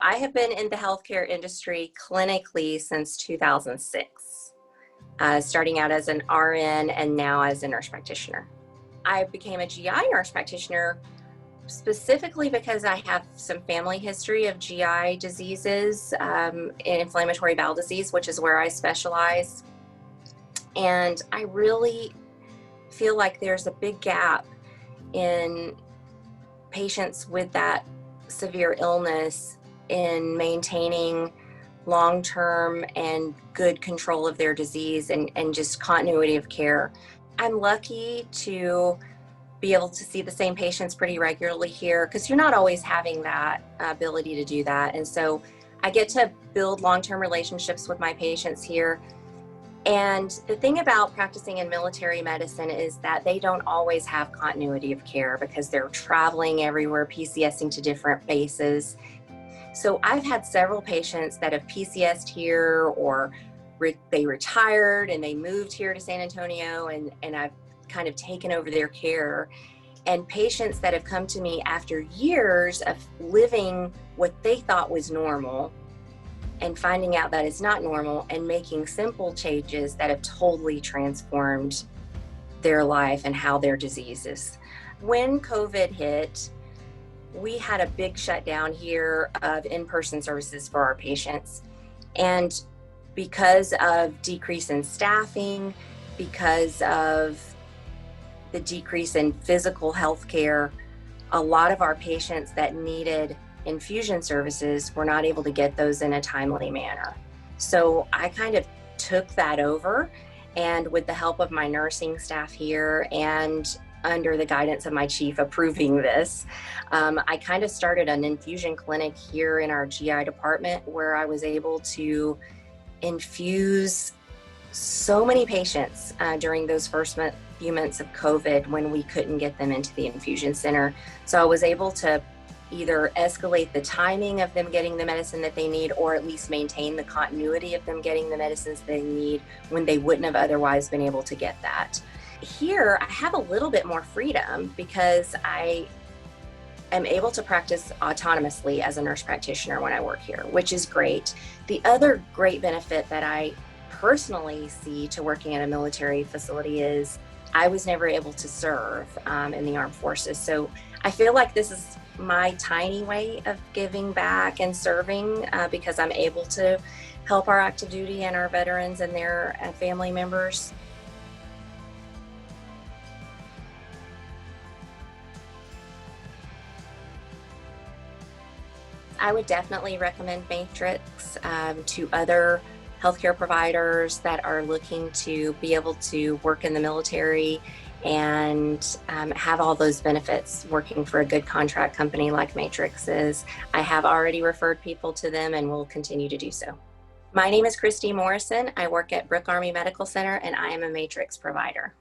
I have been in the healthcare industry clinically since 2006, starting out as an RN and now as a nurse practitioner. I became a GI nurse practitioner specifically because I have some family history of GI diseases, inflammatory bowel disease, which is where I specialize. And I really feel like there's a big gap in patients with that severe illness in maintaining long-term and good control of their disease and just continuity of care. I'm lucky to be able to see the same patients pretty regularly here because you're not always having that ability to do that. And so I get to build long-term relationships with my patients here. And the thing about practicing in military medicine is that they don't always have continuity of care because they're traveling everywhere, PCSing to different bases. So I've had several patients that have PCSed here or they retired and they moved here to San Antonio and I've kind of taken over their care. And patients that have come to me after years of living what they thought was normal and finding out that it's not normal and making simple changes that have totally transformed their life and how their disease is. When COVID hit, we had a big shutdown here of in-person services for our patients. And because of decrease in staffing, because of the decrease in physical health care, a lot of our patients that needed infusion services were not able to get those in a timely manner. So I kind of took that over, and with the help of my nursing staff here and under the guidance of my chief approving this, I kind of started an infusion clinic here in our GI department where I was able to infuse so many patients during those first few months of COVID when we couldn't get them into the infusion center. So I was able to either escalate the timing of them getting the medicine that they need or at least maintain the continuity of them getting the medicines they need when they wouldn't have otherwise been able to get that. Here, I have a little bit more freedom because I am able to practice autonomously as a nurse practitioner when I work here, which is great. The other great benefit that I personally see to working at a military facility is I was never able to serve in the armed forces. So I feel like this is my tiny way of giving back and serving because I'm able to help our active duty and our veterans and their family members. I would definitely recommend Matrix to other healthcare providers that are looking to be able to work in the military and have all those benefits working for a good contract company like Matrix is. I have already referred people to them and will continue to do so. My name is Christie Morrison. I work at Brooke Army Medical Center and I am a Matrix provider.